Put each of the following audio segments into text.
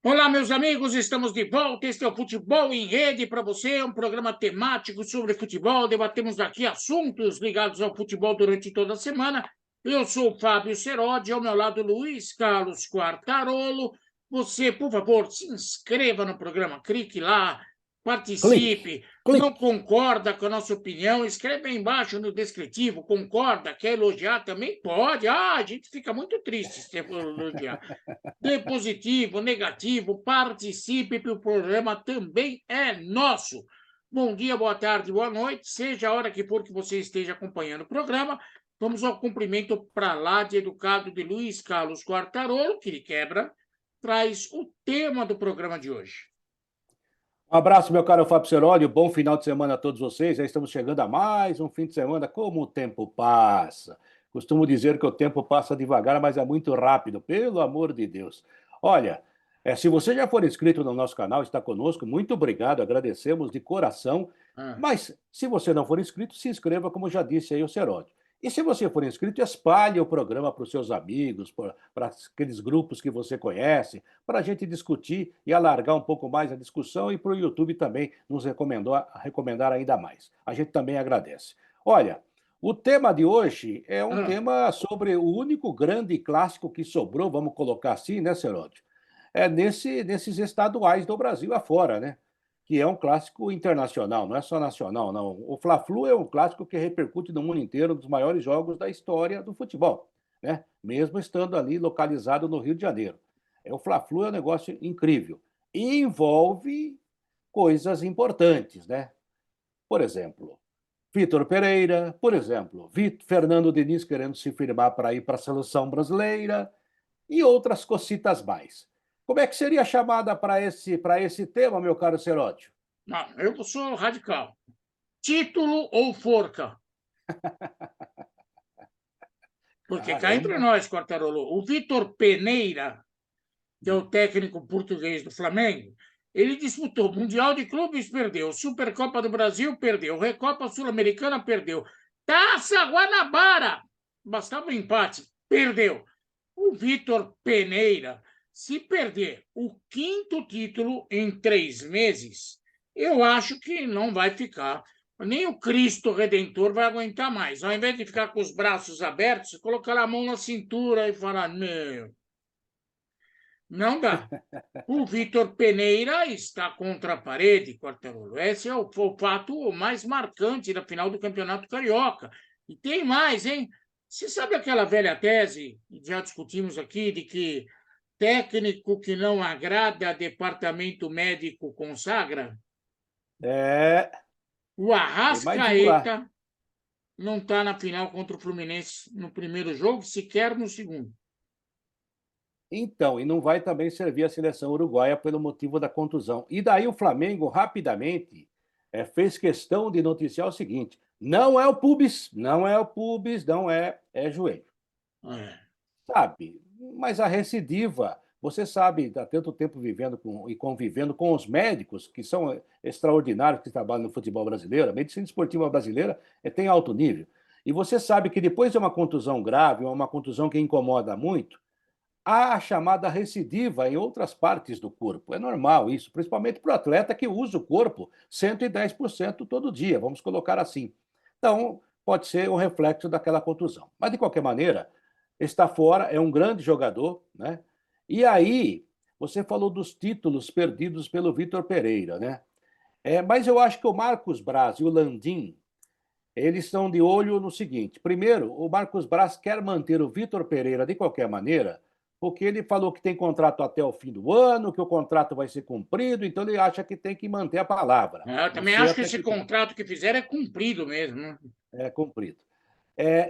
Olá, meus amigos, estamos de volta. Este é o Futebol em Rede para você, um programa temático sobre futebol. Debatemos aqui assuntos ligados ao futebol durante toda a semana. Eu sou o Fábio Seródio, ao meu lado Luiz Carlos Quartarolo. Você, por favor, se inscreva no programa, clique lá, Clique, participe. Não clique. concorda com a nossa opinião? Escreve aí embaixo no descritivo. Concorda? Quer elogiar também? Pode. A gente fica muito triste se for elogiar. Dê positivo, negativo, participe, porque o programa também é nosso. Bom dia, boa tarde, boa noite, seja a hora que for que você esteja acompanhando o programa. Vamos ao cumprimento para lá de educado de Luiz Carlos Quartarolo, que ele quebra, traz o tema do programa de hoje. Um abraço, meu caro Fábio Seródio. Bom final de semana a todos vocês. Já estamos chegando a mais um fim de semana. Como o tempo passa. Costumo dizer que o tempo passa devagar, mas é muito rápido, pelo amor de Deus. Olha, se você já for inscrito no nosso canal, está conosco, muito obrigado, agradecemos de coração. Ah. Mas se você não for inscrito, se inscreva, como já disse aí o Seródio. E se você for inscrito, espalhe o programa para os seus amigos, para aqueles grupos que você conhece, para a gente discutir e alargar um pouco mais a discussão e para o YouTube também nos recomendar ainda mais. A gente também agradece. Olha, o tema de hoje é um Ah. tema sobre o único grande clássico que sobrou, vamos colocar assim, né, Seródio? É nesses estaduais do Brasil afora, né? Que é um clássico internacional, não é só nacional, não. O Fla-Flu é um clássico que repercute no mundo inteiro, um dos maiores jogos da história do futebol, né? Mesmo estando ali localizado no Rio de Janeiro. O Fla-Flu é um negócio incrível. E envolve coisas importantes, né? Por exemplo, Vitor Pereira, por exemplo, Fernando Diniz querendo se firmar para ir para a seleção brasileira e outras cocitas mais. Como é que seria a chamada para esse tema, meu caro Seródio? Não, eu sou radical. Título ou forca? Porque cá entre Caramba! nós, Quartarolo, o Vitor Peneira, que é o técnico português do Flamengo, ele disputou o Mundial de Clubes, perdeu. Supercopa do Brasil, perdeu. Recopa Sul-Americana, perdeu. Taça Guanabara, bastava um empate, perdeu. O Vitor Peneira, se perder o quinto título em 3 meses, eu acho que não vai ficar. Nem o Cristo Redentor vai aguentar mais. Ao invés de ficar com os braços abertos, colocar a mão na cintura e falar: meu, não dá. O Vitor Peneira está contra a parede, Quartarolo. Esse é o fato mais marcante da final do Campeonato Carioca. E tem mais, hein? Você sabe aquela velha tese, já discutimos aqui, de que técnico que não agrada, departamento médico consagra? É, O tem mais um lá. Arrascaeta não está na final contra o Fluminense no primeiro jogo, sequer no segundo. Então, e não vai também servir a seleção uruguaia pelo motivo da contusão. E daí o Flamengo, rapidamente, fez questão de noticiar o seguinte: não é o pubis, não é o pubis, não é joelho. É. Sabe? Mas a recidiva, você sabe, há tanto tempo vivendo e convivendo com os médicos, que são extraordinários, que trabalham no futebol brasileiro, a medicina esportiva brasileira tem alto nível. E você sabe que depois de uma contusão grave, uma contusão que incomoda muito, há a chamada recidiva em outras partes do corpo. É normal isso, principalmente para o atleta que usa o corpo 110% todo dia, vamos colocar assim. Então, pode ser um reflexo daquela contusão. Mas, de qualquer maneira, está fora, é um grande jogador, né? E aí, você falou dos títulos perdidos pelo Vitor Pereira, né? Mas eu acho que o Marcos Braz e o Landim, eles estão de olho no seguinte: primeiro, o Marcos Braz quer manter o Vitor Pereira de qualquer maneira, porque ele falou que tem contrato até o fim do ano, que o contrato vai ser cumprido, então ele acha que tem que manter a palavra. Eu Não também sei acho que até esse que ponto contrato que fizeram é cumprido mesmo, né? é cumprido.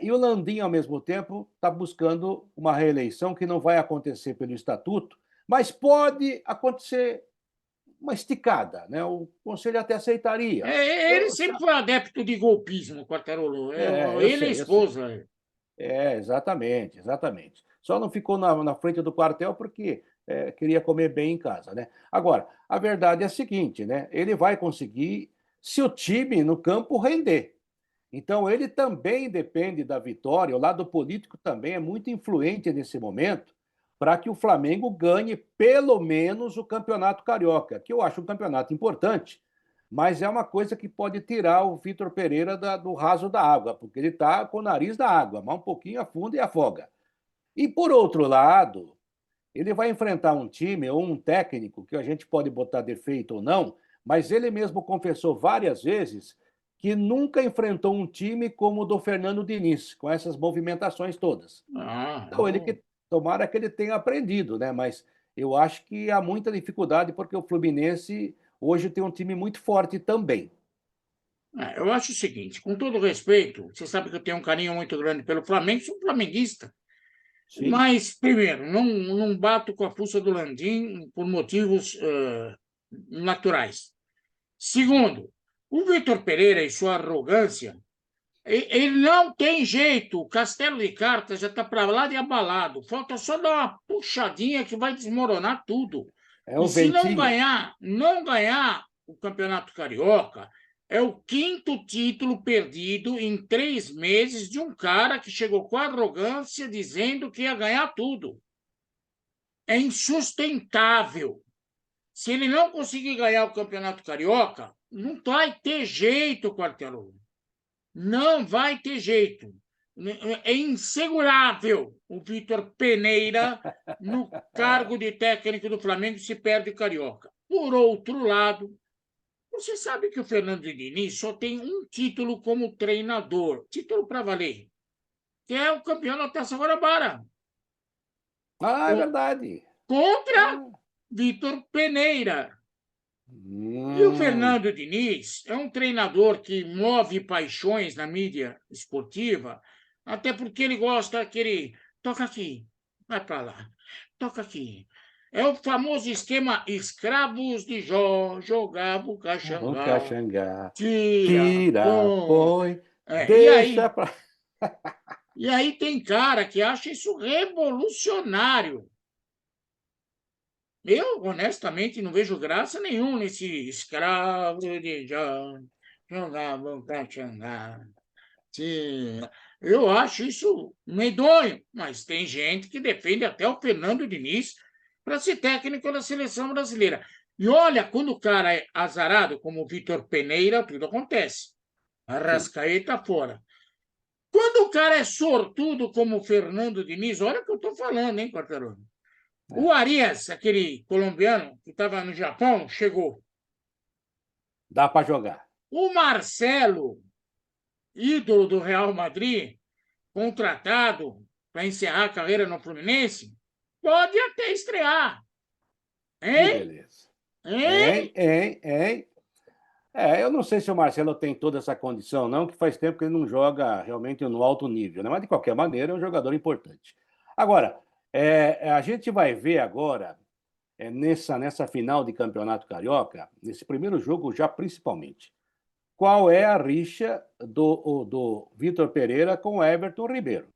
E o Landim, ao mesmo tempo, está buscando uma reeleição que não vai acontecer pelo estatuto, mas pode acontecer uma esticada, né? O conselho até aceitaria. Ele sempre foi adepto de golpismo, Quartarolo. Eu Ele e a sei, eu sei. esposa. Exatamente, exatamente. Só não ficou na frente do quartel porque queria comer bem em casa, né? Agora, a verdade é a seguinte, né? Ele vai conseguir se o time no campo render. Então, ele também depende da vitória, o lado político também é muito influente nesse momento, para que o Flamengo ganhe pelo menos o Campeonato Carioca, que eu acho um campeonato importante, mas é uma coisa que pode tirar o Vitor Pereira do raso da água, porque ele está com o nariz da água, mas um pouquinho afunda e afoga. E, por outro lado, ele vai enfrentar um time ou um técnico que a gente pode botar defeito ou não, mas ele mesmo confessou várias vezes que nunca enfrentou um time como o do Fernando Diniz, com essas movimentações todas. Ah, Então, tomara que ele tenha aprendido, né? Mas eu acho que há muita dificuldade porque o Fluminense hoje tem um time muito forte também. eu acho o seguinte, com todo respeito, você sabe que eu tenho um carinho muito grande pelo Flamengo, sou flamenguista, Sim. mas, primeiro, não bato com a fuça do Landim por motivos naturais. Segundo, o Vitor Pereira e sua arrogância, ele não tem jeito. O castelo de cartas já está para lá de abalado. Falta só dar uma puxadinha que vai desmoronar tudo. É E o se ventinho. não ganhar o Campeonato Carioca, é o quinto título perdido em 3 meses de um cara que chegou com arrogância dizendo que ia ganhar tudo. É insustentável. Se ele não conseguir ganhar o Campeonato Carioca, não vai ter jeito, Quartelão. Não vai ter jeito. É insegurável o Vitor Peneira no cargo de técnico do Flamengo se perde o Carioca. Por outro lado, você sabe que o Fernando Diniz só tem um título como treinador, título para valer, que é o campeão da Taça Guanabara, Ah, é verdade. contra Ah. Vitor Peneira. E o Hum. Fernando Diniz é um treinador que move paixões na mídia esportiva, até porque ele gosta daquele toca aqui, vai para lá, toca aqui. É o famoso esquema escravos de Jó, jogava o O Caxangá, Caxangá. tira, Tira, põe. põe, É, deixa pra. e aí tem cara que acha isso revolucionário. Eu, honestamente, não vejo graça nenhuma nesse escravo de Jó, jogava o Caxangá. Eu acho isso medonho, mas tem gente que defende até o Fernando Diniz para ser técnico da seleção brasileira. E olha, quando o cara é azarado, como o Vitor Peneira, tudo acontece. Sim. Arrascaeta fora. Quando o cara é sortudo, como o Fernando Diniz, olha o que eu estou falando, hein, Quartarone? É. O Arias, aquele colombiano que estava no Japão, chegou. Dá para jogar. O Marcelo, ídolo do Real Madrid, contratado para encerrar a carreira no Fluminense, pode até estrear. Que Hein? beleza. Hein, Hein? hein, hein. Eu não sei se o Marcelo tem toda essa condição, não, que faz tempo que ele não joga realmente no alto nível, né? Mas de qualquer maneira é um jogador importante. Agora, a gente vai ver agora, nessa final de Campeonato Carioca, nesse primeiro jogo já principalmente, qual é a rixa do Vitor Pereira com o Everton Ribeiro.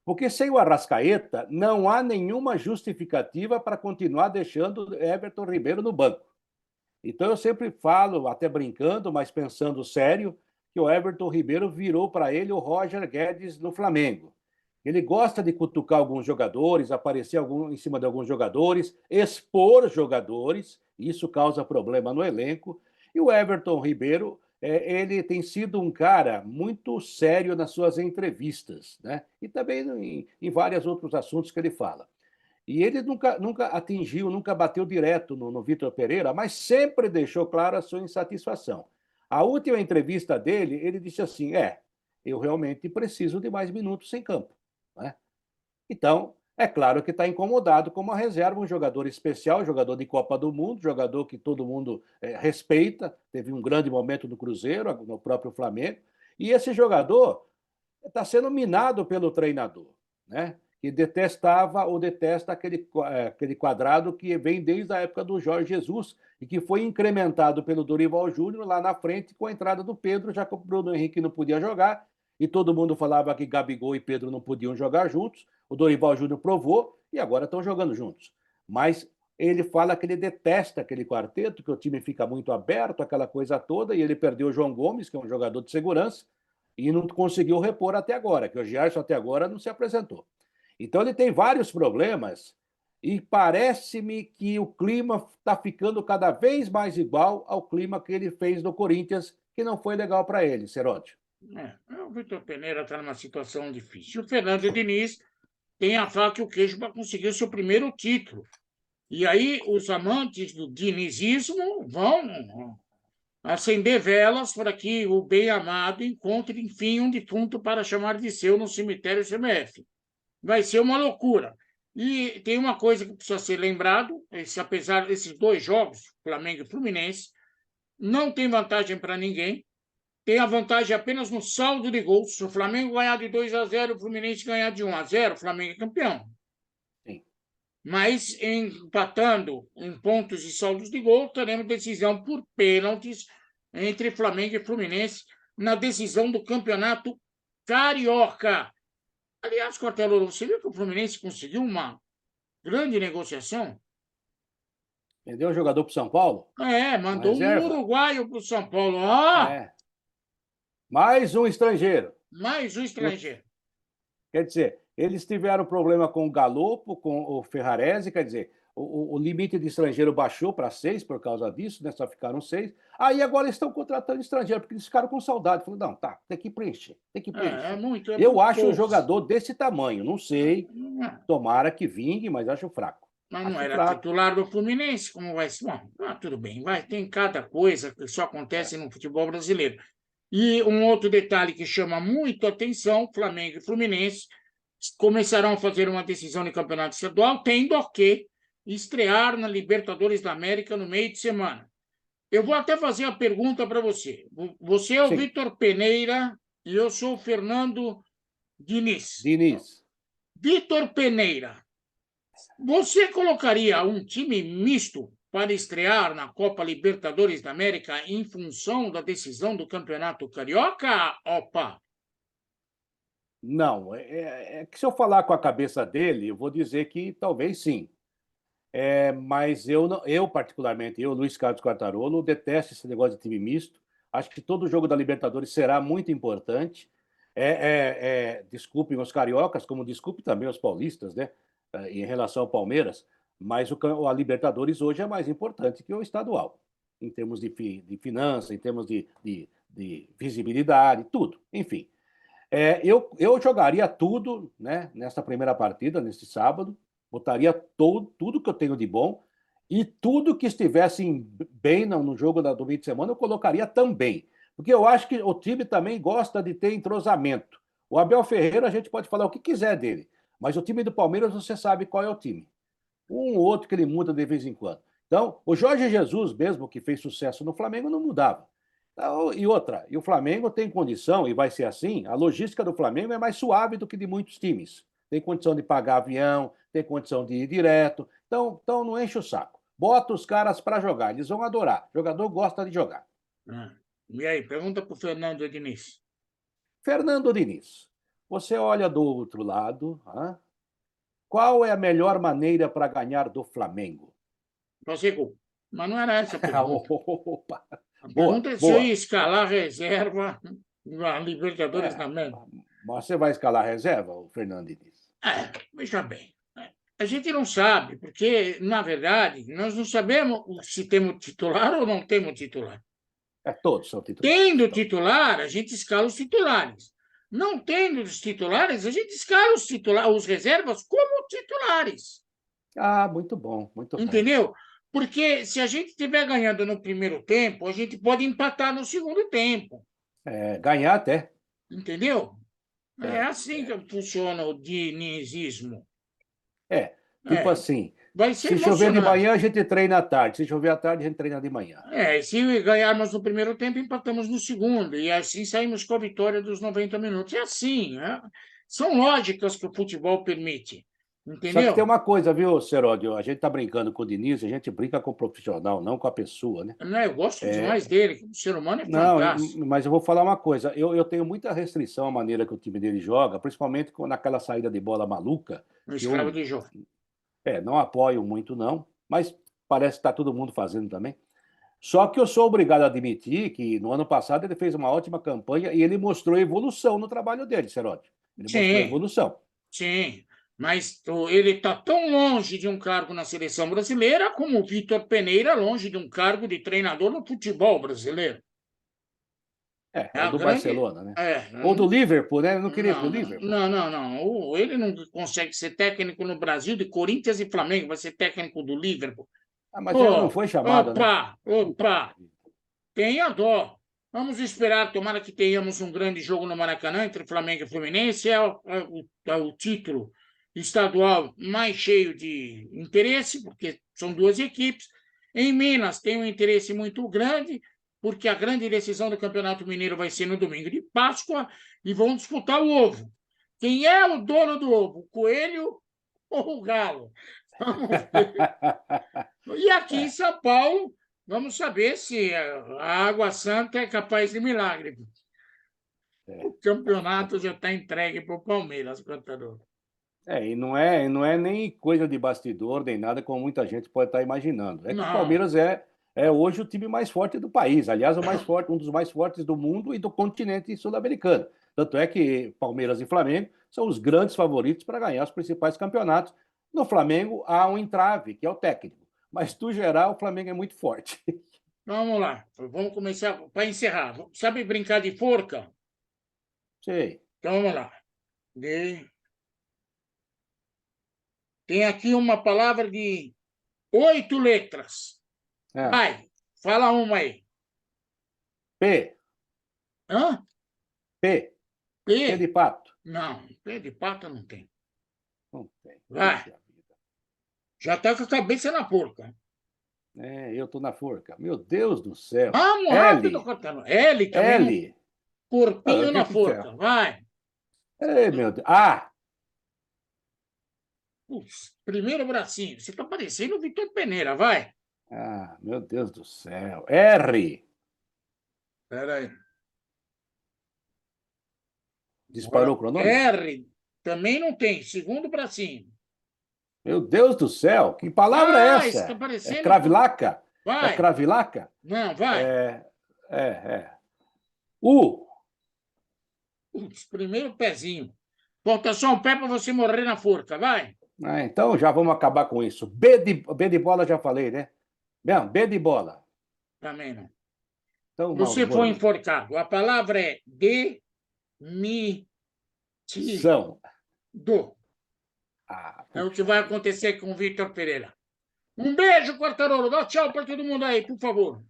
Porque sem o Arrascaeta, não há nenhuma justificativa para continuar deixando o Everton Ribeiro no banco. Então eu sempre falo, até brincando, mas pensando sério, que o Everton Ribeiro virou para ele o Roger Guedes no Flamengo. Ele gosta de cutucar alguns jogadores, aparecer em cima de alguns jogadores, expor jogadores, isso causa problema no elenco. E o Everton Ribeiro, ele tem sido um cara muito sério nas suas entrevistas, né? E também em vários outros assuntos que ele fala. E ele nunca atingiu, nunca bateu direto no Vitor Pereira, mas sempre deixou claro a sua insatisfação. A última entrevista dele, ele disse assim: eu realmente preciso de mais minutos em campo. Né? Então, é claro que está incomodado com uma reserva, um jogador especial, jogador de Copa do Mundo, jogador que todo mundo respeita, teve um grande momento no Cruzeiro, no próprio Flamengo, e esse jogador está sendo minado pelo treinador, né? Que detestava ou detesta aquele quadrado que vem desde a época do Jorge Jesus e que foi incrementado pelo Dorival Júnior lá na frente com a entrada do Pedro, já que o Bruno Henrique não podia jogar e todo mundo falava que Gabigol e Pedro não podiam jogar juntos. O Dorival Júnior provou e agora estão jogando juntos. Mas ele fala que ele detesta aquele quarteto, que o time fica muito aberto, aquela coisa toda, e ele perdeu o João Gomes, que é um jogador de segurança, e não conseguiu repor até agora, que o Gerson até agora não se apresentou. Então ele tem vários problemas E parece-me que o clima está ficando cada vez mais igual ao clima que ele fez no Corinthians, que não foi legal para ele, Seródio. O Vitor Pereira está numa situação difícil. O Fernando Diniz tem a faca e o queijo para conseguir o seu primeiro título. E aí os amantes do dinizismo vão acender velas para que o bem-amado encontre, enfim, um defunto para chamar de seu no cemitério CMF. Vai ser uma loucura. E tem uma coisa que precisa ser lembrado, apesar desses dois jogos, Flamengo e Fluminense, não tem vantagem para ninguém, tem a vantagem apenas no saldo de gols. Se o Flamengo ganhar de 2-0, o Fluminense ganhar de 1-0, o Flamengo é campeão. Sim. Mas empatando em pontos e saldos de gol, teremos decisão por pênaltis entre Flamengo e Fluminense na decisão do Campeonato Carioca. Aliás, Cortelo, você viu que o Fluminense conseguiu uma grande negociação? Vendeu o jogador para o São Paulo? Mandou um uruguaio para o São Paulo. Mais um estrangeiro. Mais um estrangeiro. Quer dizer, eles tiveram problema com o Galopo, com o Ferrarese, quer dizer, o limite de estrangeiro baixou para 6 por causa disso, né? Só ficaram 6. Aí agora estão contratando estrangeiro, porque eles ficaram com saudade. Falaram, não, tá, tem que preencher, tem que preencher. Eu acho um jogador desse tamanho, não sei, tomara que vingue, mas acho fraco. Mas não era titular do Fluminense, como vai ser? Bom, tudo bem, tem cada coisa que só acontece no futebol brasileiro. E um outro detalhe que chama muito a atenção, Flamengo e Fluminense começarão a fazer uma decisão de campeonato estadual, tendo que estrear na Libertadores da América no meio de semana. Eu vou até fazer a pergunta para você. Você é o Vitor Pereira e eu sou o Fernando Diniz. Vitor Pereira, você colocaria um time misto para estrear na Copa Libertadores da América em função da decisão do Campeonato Carioca? Opa! Não, que se eu falar com a cabeça dele, eu vou dizer que talvez sim. Mas eu, particularmente, Luiz Carlos Quartarolo, detesto esse negócio de time misto. Acho que todo jogo da Libertadores será muito importante. Desculpem os cariocas, como desculpe também os paulistas, né? Em relação ao Palmeiras, mas a Libertadores hoje é mais importante que o estadual, em termos de finanças, em termos de visibilidade, tudo. Enfim, eu jogaria tudo, né, nessa primeira partida, neste sábado, botaria tudo que eu tenho de bom e tudo que estivesse bem no jogo do meio de semana eu colocaria também, porque eu acho que o time também gosta de ter entrosamento. O Abel Ferreira, a gente pode falar o que quiser dele, mas o time do Palmeiras, você sabe qual é o time. Um ou outro que ele muda de vez em quando. Então, o Jorge Jesus, mesmo que fez sucesso no Flamengo, não mudava. Então, e o Flamengo tem condição, e vai ser assim, a logística do Flamengo é mais suave do que de muitos times. Tem condição de pagar avião, tem condição de ir direto. Então não enche o saco. Bota os caras para jogar, eles vão adorar. O jogador gosta de jogar. E aí, pergunta para o Fernando Diniz. Fernando Diniz, você olha do outro lado, qual é a melhor maneira para ganhar do Flamengo? Prosseguiu. Mas não era essa a pergunta. Opa. A pergunta é se eu ia escalar a reserva na Libertadores da América. Mas você vai escalar a reserva, o Fernando Diniz? Veja bem. A gente não sabe, porque, na verdade, nós não sabemos se temos titular ou não temos titular. Todos são titulares. Tendo titular, a gente escala os titulares. Não tendo os titulares, a gente escala os reservas como titulares. Muito bom, muito bom. Entendeu? Porque se a gente estiver ganhando no primeiro tempo, a gente pode empatar no segundo tempo. Ganhar até. Entendeu? É assim que funciona o dinizismo. Tipo assim, vai ser se chover de manhã, a gente treina à tarde. Se chover à tarde, a gente treina de manhã. Se ganharmos no primeiro tempo, empatamos no segundo. E assim saímos com a vitória dos 90 minutos. É assim, né? São lógicas que o futebol permite. Entendeu? Só que tem uma coisa, viu, Seródio? A gente está brincando com o Diniz, a gente brinca com o profissional, não com a pessoa, né? Eu gosto demais dele, o ser humano é fantástico. Não, mas eu vou falar uma coisa. Eu tenho muita restrição à maneira que o time dele joga, principalmente naquela saída de bola maluca. No escravo de jogo. Não apoio muito, não, mas parece que está todo mundo fazendo também. Só que eu sou obrigado a admitir que no ano passado ele fez uma ótima campanha e ele mostrou evolução no trabalho dele, Seródio. Ele mostrou evolução. Sim. Mas ele está tão longe de um cargo na seleção brasileira como o Vitor Peneira longe de um cargo de treinador no futebol brasileiro. É Ou a do grande. Barcelona, né? É, Ou do Liverpool, né? Ele não queria ir para o não, Liverpool. não, não, não. Ele não consegue ser técnico no Brasil de Corinthians e Flamengo, vai ser técnico do Liverpool. Ah, mas ele não Ô, foi chamado, né? opa, opa, tenha dó. Vamos esperar, tomara que tenhamos um grande jogo no Maracanã entre Flamengo e Fluminense. É o título estadual mais cheio de interesse, porque são duas equipes. Em Minas tem um interesse muito grande, porque a grande decisão do Campeonato Mineiro vai ser no domingo de Páscoa e vão disputar o ovo. Quem é o dono do ovo, o coelho ou o galo? Vamos ver. E aqui em São Paulo, vamos saber se a Água Santa é capaz de milagre. O campeonato já está entregue para o Palmeiras, contador. E não é nem coisa de bastidor, nem nada como muita gente pode estar imaginando. É que o Não, Palmeiras é hoje o time mais forte do país. Aliás, o mais forte, um dos mais fortes do mundo e do continente sul-americano. Tanto é que Palmeiras e Flamengo são os grandes favoritos para ganhar os principais campeonatos. No Flamengo há um entrave, que é o técnico. Mas, no geral, o Flamengo é muito forte. vamos lá. Vamos começar para encerrar. Sabe brincar de forca? Sei. Então vamos lá. Tem aqui uma palavra de 8 letras. É. Vai, fala uma aí. P. Hã? P. P de P? pato. Não, P de pata não tem. Não tem. Vai, Puxa vida. já está com a cabeça na porca. Eu estou na forca. Meu Deus do céu. Vamos rápido, L. contador. L também não. L. Corpinho na Que é? forca. Vai. Ei, meu Deus. A. Putz, primeiro bracinho. Você está parecendo o Vitor Peneira. Vai. Ah, meu Deus do céu. R. Espera aí. Disparou Agora, o cronômetro? R também não tem. Segundo bracinho. Meu Deus do céu. Que palavra é Vai, você está essa? É parecendo. cravilaca? É Vai. cravilaca? Não, vai. É, é. U. Putz, primeiro pezinho. Falta só um pé para você morrer na forca. Vai. Então já vamos acabar com isso. B de bola já falei, né? Não, B de bola. Também não. Então, Você foi Maurício. enforcado. A palavra é demitido. São. É o que vai acontecer com o Vitor Pereira. Um beijo, Quartarolo. Dá tchau para todo mundo aí, por favor.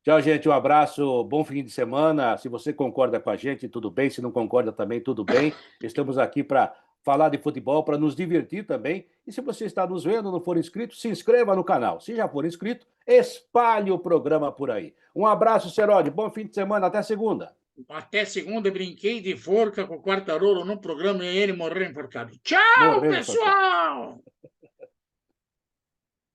Tchau, gente. Um abraço. Bom fim de semana. Se você concorda com a gente, tudo bem. Se não concorda também, tudo bem. Estamos aqui para falar de futebol, para nos divertir também. E se você está nos vendo, não for inscrito, se inscreva no canal. Se já for inscrito, espalhe o programa por aí. Um abraço, Serode. Bom fim de semana. Até segunda. Até segunda, brinquei de forca com o Quartarolo no programa e ele morreu enforcado. Tchau, Morrendo, pessoal!